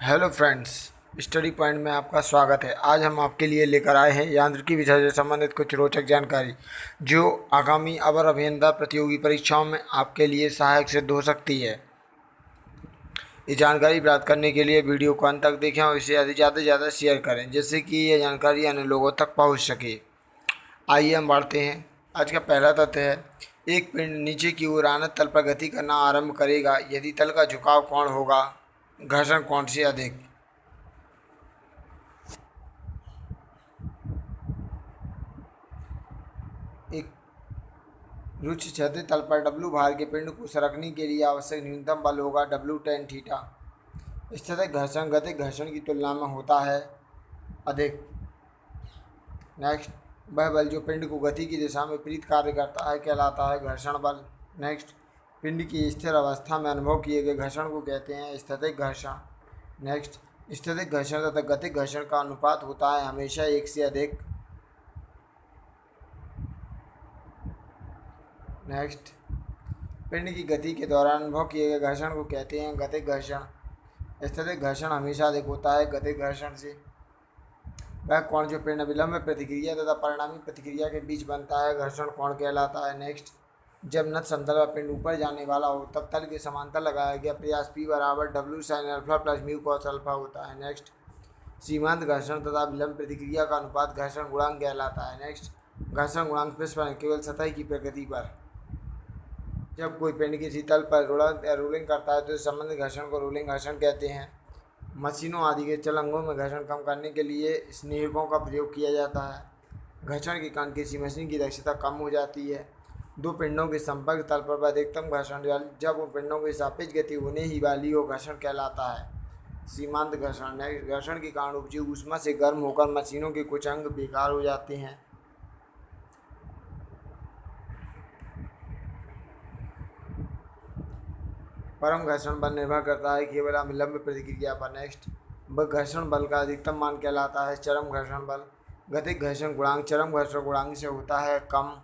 Hello friends, study point में आपका स्वागत है। आज हम आपके लिए लेकर आए हैं यांत्रिकी विषय से संबंधित कुछ रोचक जानकारी जो आगामी अवर अभियंता प्रतियोगी परीक्षाओं में आपके लिए सहायक सिद्ध हो सकती है। ये जानकारी प्राप्त करने के लिए वीडियो को अंत तक देखें और इसे ज़्यादा से ज़्यादा शेयर करें जिससे कि ये जानकारी अन्य लोगों तक पहुँच सके। आइए हम बढ़ते हैं। आज का पहला तथ्य है, एक पिंड नीचे की ओर आनत तल पर गति करना आरंभ करेगा यदि तल का झुकाव कोण होगा घर्षण कोण से अधिक। एक रुचि क्षैतिज तल पर W भार के पिंड को सरकने के लिए आवश्यक न्यूनतम बल होगा W tan थीटा। स्थैतिक घर्षण गतिज घर्षण की तुलना में होता है अधिक। नेक्स्ट, वह बल जो पिंड को गति की दिशा में विपरीत कार्य करता है कहलाता है घर्षण बल। नेक्स्ट, पिंड की स्थिर अवस्था में अनुभव किए गए घर्षण को कहते हैं स्थैतिक घर्षण। नेक्स्ट, स्थैतिक घर्षण तथा गतिज घर्षण का अनुपात होता है हमेशा एक से अधिक। नेक्स्ट, पिंड की गति के दौरान अनुभव किए गए घर्षण को कहते हैं गतिज घर्षण। स्थैतिक घर्षण हमेशा अधिक होता है गतिज घर्षण से। वह कोण जो पिंड विलंब प्रतिक्रिया तथा परिणामी प्रतिक्रिया के बीच बनता है घर्षण कोण कहलाता है। नेक्स्ट, जब नत समतल व पिंड ऊपर जाने वाला हो तब तल के समांतर लगाया गया प्रयास P बराबर W sin alpha plus mu cos alpha होता है। नेक्स्ट, सीमांत घर्षण तथा विलंब प्रतिक्रिया का अनुपात घर्षण गुणांक कहलाता है। नेक्स्ट, घर्षण गुणांक पृष्ठ पर केवल सतह की प्रकृति पर। जब कोई पिंड किसी तल पर रोलिंग करता है तो संबंधित घर्षण को रोलिंग घर्षण कहते हैं। मशीनों आदि के चल अंगों में घर्षण कम करने के लिए स्नेहकों का प्रयोग किया जाता है। घर्षण के कारण किसी मशीन की दक्षता कम हो जाती है। दो पिंडों के संपर्क तल पर अधिकतम घर्षण जब उन पिंडों की सापेक्ष गति होने ही वाली हो घर्षण कहलाता है सीमांत घर्षण। घर्षण के कारण उपजी ऊष्मा से गर्म होकर मशीनों के कुछ अंग बेकार हो जाते हैं। परम घर्षण बल निर्भर करता है केवल अविलंब प्रतिक्रिया पर। नेक्स्ट, घर्षण बल का अधिकतम मान कहलाता है चरम घर्षण बल। गतिज घर्षण गुणांक चरम घर्षण गुणांक से होता है कम।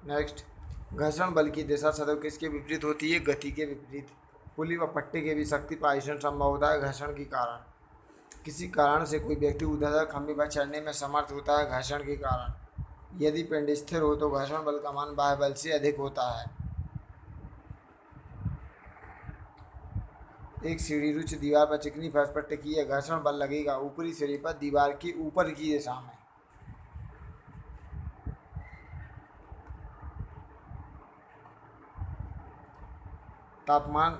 नेक्स्ट, घर्षण बल की दिशा सदैव किसके विपरीत होती है गति के विपरीत। पुली व पट्टे के भी शक्ति पाइशन संभव होता है घर्षण के कारण। किसी कारण से कोई व्यक्ति ऊर्ध्वाधर खंभे पर चढ़ने में समर्थ होता है घर्षण के कारण। यदि पिंड स्थिर हो तो घर्षण बल का मान बाह्य बल से अधिक होता है। एक सीढ़ी रुचि दीवार पर चिकनी फर्श पर टिकी है घर्षण बल लगेगा ऊपरी सिरे पर दीवार के ऊपर की दिशा में। तापमान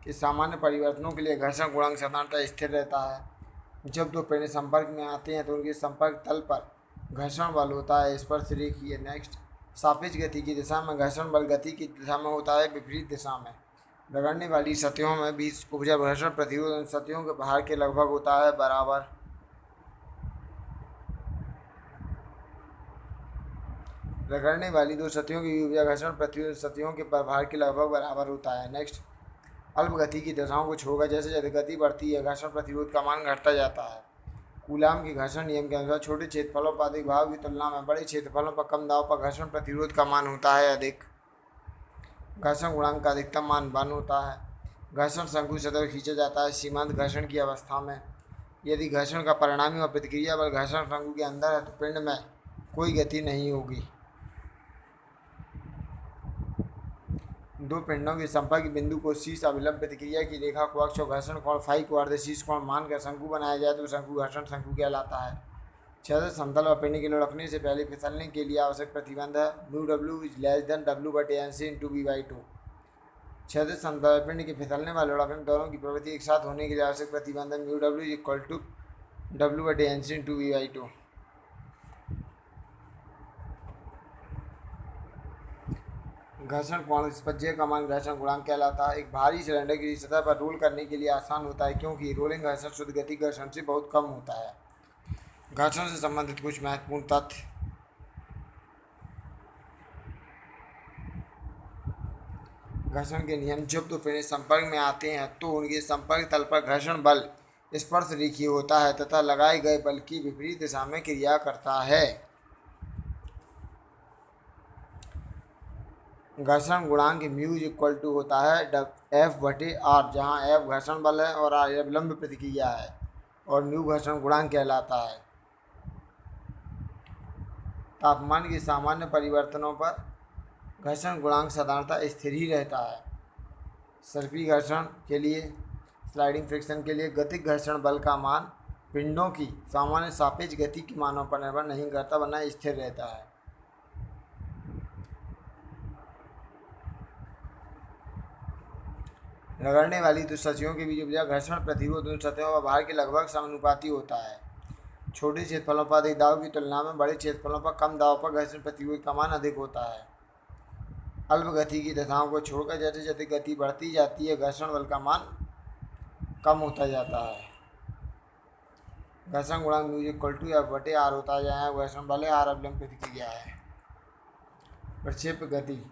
के सामान्य परिवर्तनों के लिए घर्षण गुणांक साधारणतः स्थिर रहता है। जब दो पिंड संपर्क में आते हैं तो उनके संपर्क तल पर घर्षण बल होता है स्पर्श रेखीय। नेक्स्ट, सापेक्ष गति की दिशा में घर्षण बल गति की दिशा में होता है विपरीत दिशा में। रगड़ने वाली सतहों में भी उपजा घर्षण प्रतिरोध उन सतहों के भार के लगभग होता है बराबर। रगड़ने वाली दो सतहों की उपजा घर्षण प्रतिरोध सतहों के भार के लगभग बराबर होता है। नेक्स्ट, अल्प गति की दशाओं को छोड़कर जैसे जैसे गति बढ़ती है घर्षण प्रतिरोध का मान घटता जाता है। कूलाम के घर्षण नियम के अनुसार छोटे क्षेत्रफलों पर अधिक भाव की तुलना में बड़े क्षेत्रफलों पर कम दाब पर घर्षण प्रतिरोध का मान होता है अधिक। घर्षण गुणांक का अधिकतम मान 1 होता है। घर्षण शंकु सदैव खींचा जाता है सीमांत घर्षण की अवस्था में। यदि घर्षण का परिणामी और प्रतिक्रिया बल घर्षण शंकु के अंदर है तो पिंड में कोई गति नहीं होगी। दो पिंडों के संपर्क बिंदु को शीर्ष अविलंब प्रतिक्रिया की रेखा को अक्ष और घर्षण कोण फाई को अर्धशीर्ष कोण मानकर शंकु बनाया जाए तो शंकु घर्षण शंकु कहलाता है। क्षैतिज समतल व पिंड के लुढ़कने से पहले फिसलने के लिए आवश्यक प्रतिबंध है mu W is less than W/NC into V/2। क्षैतिज समतल व पिंड के फिसलने व लुढ़कने दोनों की प्रवृत्ति एक साथ होने के लिए आवश्यक प्रतिबंध है mu W is equal to W/NC into V/2। घर्षण कोण स्पज्य का मान घर्षण गुणांक कहलाता है। एक भारी सिलेंडर की सतह पर रोल करने के लिए आसान होता है क्योंकि रोलिंग घर्षण शुद्ध गति घर्षण से बहुत कम होता है। घर्षण से संबंधित कुछ महत्वपूर्ण तथ्य। घर्षण के नियम। जब दो पिंड संपर्क में आते हैं तो उनके संपर्क तल पर घर्षण बल स्पर्श रेखीय होता है तथा लगाए गए बल की विपरीत दिशा में क्रिया करता है। घर्षण गुणांक म्यू इक्वल टू होता है एफ बटे आर, जहाँ एफ घर्षण बल है और आर यह विलंब प्रतिक्रिया है और म्यू घर्षण गुणांक कहलाता है। तापमान के सामान्य परिवर्तनों पर घर्षण गुणांक साधारणतः स्थिर ही रहता है। सर्पी घर्षण के लिए, स्लाइडिंग फ्रिक्शन के लिए गतिक घर्षण बल का मान पिंडों की सामान्य सापेक्ष गति के मानों पर निर्भर नहीं करता, वरना स्थिर रहता है। रगड़ने वाली दो सतहों के बीच उपजा घर्षण प्रतिरोध उन सतहों और भार के लगभग समानुपाती होता है। छोटे क्षेत्रफलों पर अधिक दाब की तुलना में बड़े क्षेत्रफलों पर कम दाब पर घर्षण प्रतिरोध का मान अधिक होता है। अल्प गति की दशाओं को छोड़कर जैसे जैसे गति बढ़ती जाती है, घर्षण बल का मान कम होता जाता है। घर्षण गुणांक म्यू इक्वल टू एफ बटे आर होता है, जहाँ घर्षण बल है, आर अवलंब प्रतिक्रिया है। प्रक्षेप गति,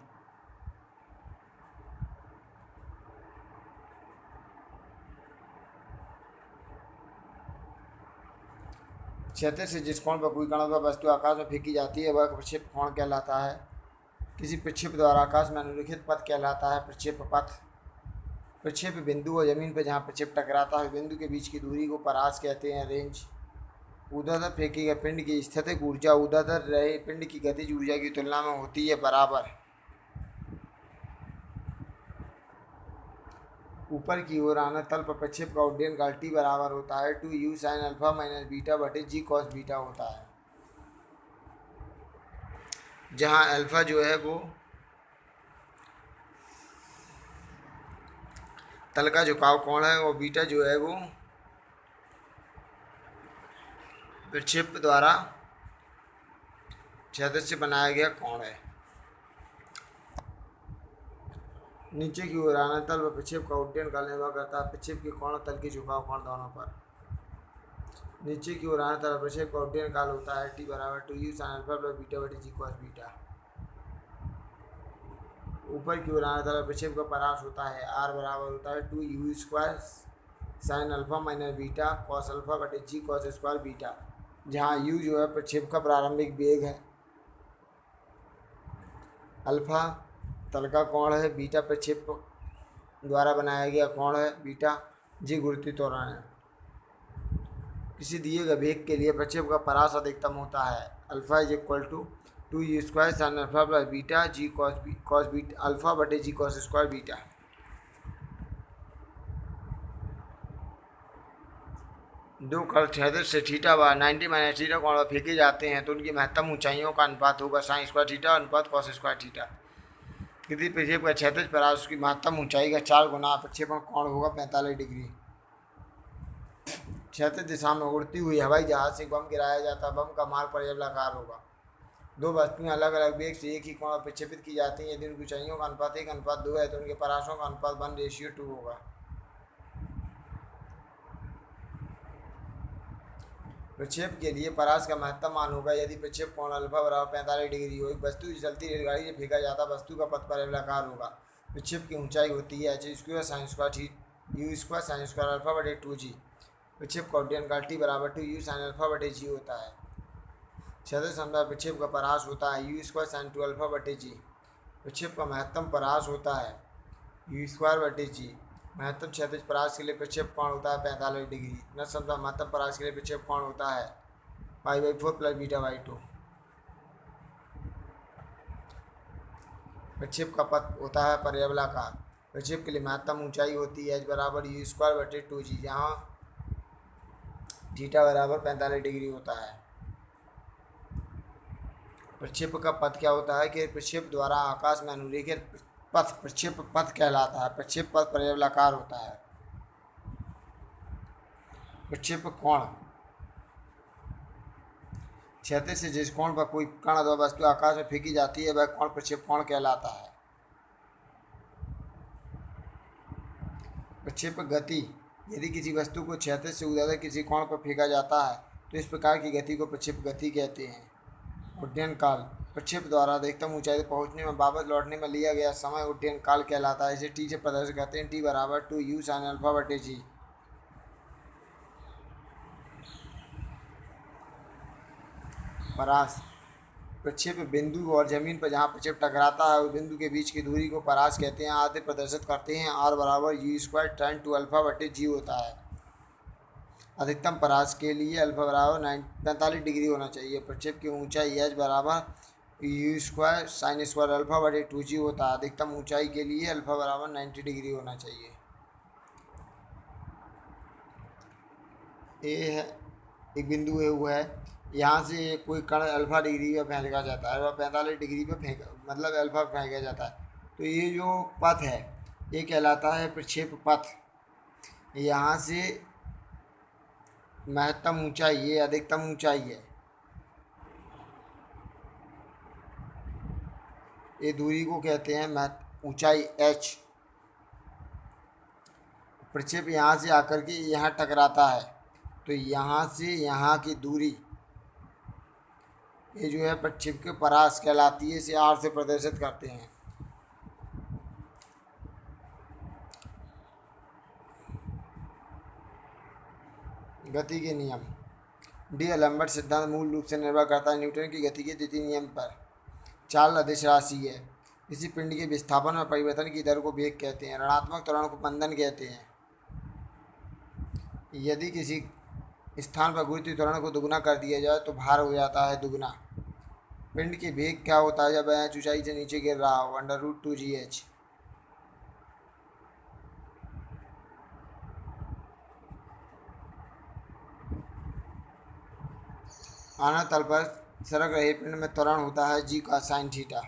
क्षैतिज से जिस कोण पर कोई कण अथवा वस्तु आकाश में फेंकी जाती है वह प्रक्षेप कोण कहलाता है। किसी प्रक्षेप द्वारा आकाश में अनुरेखित पथ कहलाता है प्रक्षेप पथ। प्रक्षेप बिंदु और जमीन पर जहाँ प्रक्षेप टकराता है बिंदु के बीच की दूरी को परास कहते हैं, रेंज। ऊर्ध्वाधर फेंके गए पिंड की स्थितिक ऊर्जा ऊर्ध्वाधर रहे पिंड की गतिज ऊर्जा की तुलना में होती है बराबर। ऊपर की ओर आना तल पर प्रक्षेप का उड्डयन काल टी बराबर होता है 2u sin alpha minus beta बटे जी कॉस बीटा होता है, जहाँ अल्फा जो है वो तल का झुकाव कोण है और बीटा जो है वो प्रक्षेप द्वारा क्षैतिज से बनाया गया कोण है। नीचे की ओर आना तल व प्रक्षेप का उड्डयन काल निर्भर करता है प्रक्षेप के कोण और तल के झुकाव कोण दोनों पर। नीचे की ओर आना तल प्रक्षेप का उड्डयन काल होता है टी बराबर 2u sin alpha plus beta बटे जी कॉस बीटा। ऊपर की ओर आना तल प्रक्षेप का परास होता है आर बराबर होता है 2u square sin alpha minus beta cos alpha बटे जी कॉस स्क्वायर बीटा, जहाँ u जो है प्रक्षेप का प्रारंभिक वेग है, अल्फा तल का कोण है, बीटा प्रक्षेप द्वारा बनाया गया कोण है, बीटा जी गुरुत्वीय त्वरण है। किसी दिए गए वेग के लिए प्रक्षेप का परास अधिकतम होता है alpha is equal to 2u square sin alpha plus beta G cos beta alpha बटे जी कॉस स्क्वायर बीटा। दो कण क्षैतिज से थीटा व 90 माइनस थीटा कोण पर फेंके जाते हैं तो उनकी महत्तम ऊंचाइयों का अनुपात होगा साइन स्क्वायर थीटा अनुपात कॉस स्क्वायर थीटा। किसी प्रक्षेप का क्षैतिज परास उसकी महत्तम ऊंचाई का 4 गुना प्रक्षेपण कोण होगा 45 डिग्री। क्षैतिज दिशा में उड़ती हुई हवाई जहाज से बम गिराया जाता है, बम का मार्ग पर्यावलाकार होगा। दो वस्तुएं अलग अलग वेग से एक ही कोण पर प्रक्षेपित की जाती हैं, यदि उनकी ऊंचाइयों का अनुपात 1:2 है तो उनके परासों का अनुपात 1:2 होगा। प्रक्षेप के लिए परास का महत्तम मान होगा यदि प्रक्षेप कोण अल्फा बराबर 45 डिग्री हो। एक वस्तु जो चलती रेलगाड़ी से फेंका जाता वस्तु का पथ पर्यावलाकार होगा। प्रक्षेप की ऊंचाई होती है h square sine square you square sine square alpha बटे 2g। प्रक्षेप का उड्डयन काल टी बराबर 2u साइन अल्फा बटे g होता है। क्षैतिज समतल प्रक्षेप का परास होता है u स्क्वायर साइन 2 अल्फा बटे g। प्रक्षेप का महत्तम परास होता है u स्क्वायर बटे g। महत्तम क्षैतिज परास के लिए प्रक्षेप कोण होता है 45 डिग्री। न समतल महत्तम परास के लिए प्रक्षेप कोण होता है π/4 प्लस β/2। प्रक्षेप का पथ होता है पर्यावलाकार। प्रक्षेप के लिए महत्तम ऊंचाई होती है h बराबर u स्क्वायर बटे 2g, जहाँ थीटा बराबर 45 डिग्री होता है। प्रक्षेप का पथ क्या होता है कि प्रक्षेप द्वारा आकाश में अनुरेखित पथ प्रक्षेप पथ कहलाता है। प्रक्षेप पथ पर्यावलाकार होता है। प्रक्षेप कोण, क्षैतिज से जिस कोण पर कोई कण अथवा वस्तु आकाश में फेंकी जाती है वह कोण प्रक्षेप कोण कहलाता है। प्रक्षेप गति, यदि किसी वस्तु को क्षैतिज से ऊर्ध्वाधर किसी कोण पर फेंका जाता है तो इस प्रकार की गति को प्रक्षेप गति कहते हैं। उड्डयन काल, प्रक्षेप द्वारा अधिकतम ऊंचाई तक पहुंचने में वापस लौटने में लिया गया समय उड्डयन काल कहलाता है। इसे टी से प्रदर्शित करते हैं, टी बराबर 2u sin अल्फा बटे g। परास, प्रक्षेप बिंदु और जमीन पर जहाँ प्रक्षेप टकराता है उस बिंदु के बीच की दूरी को परास कहते हैं। आदि प्रदर्शित करते हैं आर बराबर यू स्क्वायर टर्न टू अल्फा बटे जी होता है। अधिकतम परास के लिए अल्फा बराबर 45 डिग्री होना चाहिए। प्रक्षेप की ऊंचाई एच बराबर U square sine square alpha बटे 2g होता है। अधिकतम ऊंचाई के लिए अल्फा बराबर 90 डिग्री होना चाहिए। ए है एक बिंदु ए हुआ है, यहाँ से कोई कण अल्फा डिग्री पर फेंका जाता है वह 45 डिग्री पर फेंक मतलब अल्फा फेंका जाता है। तो ये जो पथ है ये कहलाता है प्रक्षेप पथ। यहाँ से महत्तम ऊंचाई ये अधिकतम ऊंचाई है, ये दूरी को कहते हैं ऊंचाई h। प्रक्षेप यहाँ से आकर के यहाँ टकराता है तो यहाँ से यहाँ की दूरी ये जो है प्रक्षेप के परास कहलाती है। इसे r से प्रदर्शित करते हैं। गति के नियम। डीअलेम्बर्ट सिद्धांत मूल रूप से निर्भर करता है न्यूटन की गति के द्वितीय नियम पर। चाल अदिश राशि है। किसी पिंड के विस्थापन और परिवर्तन की दर को वेग कहते हैं। ऋणात्मक त्वरण को मंदन कहते हैं। यदि किसी स्थान पर गुरुत्वीय त्वरण को दुगुना कर दिया जाए तो भार हो जाता है दुगुना। पिंड के वेग क्या होता है जब वह ऊंचाई से नीचे गिर रहा हो? √2gh। आना तल पर सरक रहे पिंड में त्वरण होता है g का साइन थीटा।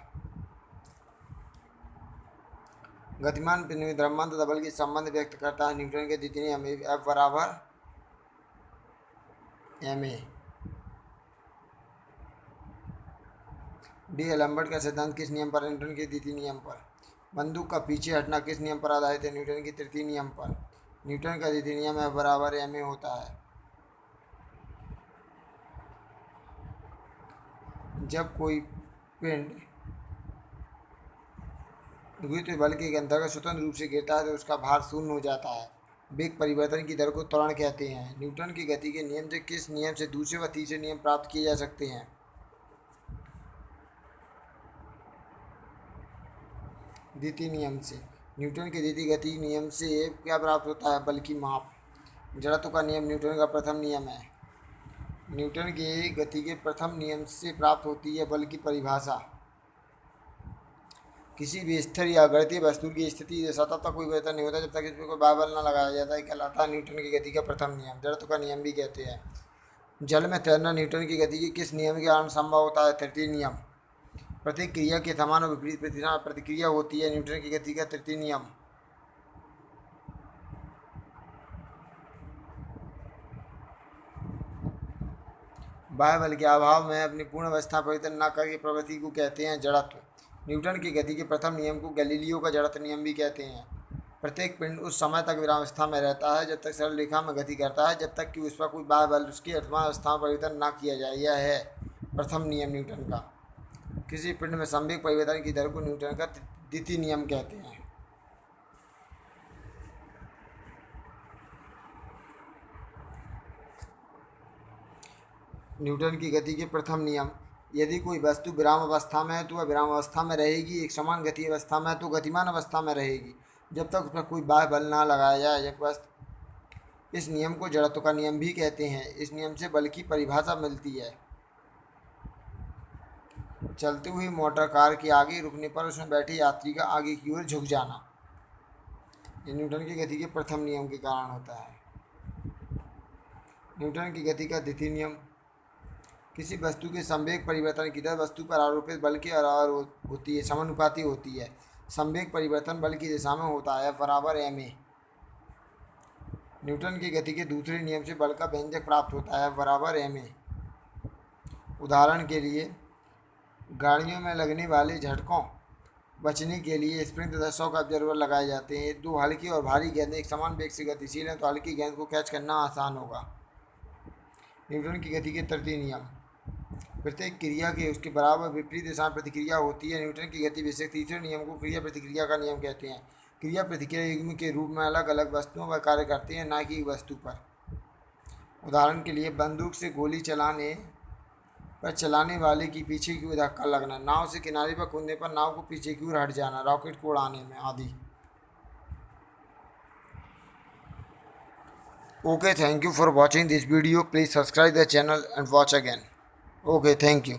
गतिमान पिंड में द्रव्यमान तथा बल की संबंध व्यक्त करता है न्यूटन के द्वितीय नियम F बराबर ma। डीअलेम्बर्ट का सिद्धांत किस नियम पर? न्यूटन के द्वितीय नियम पर। बंदूक का पीछे हटना किस नियम पर आधारित है? न्यूटन के तृतीय नियम पर। न्यूटन का द्वितीय नियम F बराबर ma होता है। जब कोई पिंड गुरुत्वीय बल के अंतर्गत स्वतंत्र रूप से गिरता है तो उसका भार शून्य हो जाता है। वेग परिवर्तन की दर को त्वरण कहते हैं। न्यूटन की गति के नियम से किस नियम से दूसरे व तीसरे नियम प्राप्त किए जा सकते हैं? द्वितीय नियम से। न्यूटन के द्वितीय गति नियम से क्या प्राप्त होता है? बल की माप। जड़त्व का नियम न्यूटन का प्रथम नियम है। न्यूटन के गति के प्रथम नियम से प्राप्त होती है बल की परिभाषा। किसी भी स्थिर या गणितीय वस्तु की स्थिति सतह तक कोई परिवर्तन नहीं होता जब तक इसमें कोई बल न लगाया जाता है, कहलाता है न्यूटन की गति का प्रथम नियम। जड़त्व का नियम भी कहते हैं। जल में तैरना न्यूटन की गति के किस नियम के कारण संभव होता है? तृतीय नियम। प्रतिक्रिया के समान और विपरीत प्रतिक्रिया होती है न्यूटन की गति का तृतीय नियम। बाह्य बल के अभाव में अपनी पूर्ण अवस्था परिवर्तन न करके प्रवृत्ति को कहते हैं जड़त्व। न्यूटन की गति के प्रथम नियम को गैलीलियो का जड़त्व नियम भी कहते हैं। प्रत्येक पिंड उस समय तक विरामावस्था में रहता है जब तक सरल रेखा में गति करता है जब तक कि उस पर कोई बाह्य बल उसकी वर्तमान अवस्था में परिवर्तन न किया जाए। यह है प्रथम नियम न्यूटन का। किसी पिंड में संवेग परिवर्तन की दर को न्यूटन का द्वितीय नियम कहते हैं। न्यूटन की गति के प्रथम नियम। यदि कोई वस्तु विराम अवस्था में है तो वह विराम अवस्था में रहेगी। एक समान गति अवस्था में है तो गतिमान अवस्था में रहेगी जब तक उस पर कोई बाह्य बल ना लगाया जाए। जब वस्तु इस नियम को जड़त्व का नियम भी कहते हैं। इस नियम से बल की परिभाषा मिलती है। चलती हुई मोटर कार के आगे रुकने पर उसमें बैठे यात्री का आगे की ओर झुक जाना, ये न्यूटन की गति के प्रथम नियम के कारण होता है। न्यूटन की गति का द्वितीय नियम। किसी वस्तु के संवेग परिवर्तन की दर वस्तु पर आरोपित बल के बराबर होती है, समानुपाती होती है। संवेग परिवर्तन बल की दिशा में होता है, F बराबर ma। न्यूटन की गति के दूसरे नियम से बल का व्यंजक प्राप्त होता है, F बराबर ma। उदाहरण के लिए गाड़ियों में लगने वाले झटकों बचने के लिए स्प्रिंग तथा शॉक ऑब्जर्वर लगाए जाते हैं। दो हल्की और भारी गेंदें एक समान वेग से गतिशील हैं तो हल्की गेंद को कैच करना आसान होगा। न्यूटन की गति के तृतीय नियम। प्रत्येक क्रिया के उसके बराबर विपरीत दिशा में प्रतिक्रिया होती है। न्यूटन की गति विषय तीसरे नियम को क्रिया प्रतिक्रिया का नियम कहते हैं। क्रिया प्रतिक्रिया युग्म के रूप में अलग अलग वस्तुओं पर कार्य करते हैं, न कि वस्तु पर। उदाहरण के लिए बंदूक से गोली चलाने पर चलाने वाले की पीछे की ओर धक्का लगना, नाव से किनारे पर कूदने पर नाव को पीछे की ओर हट जाना, रॉकेट को उड़ाने में आदि। Okay, thank you for watching this video. Please subscribe the channel and watch again. Okay, thank you.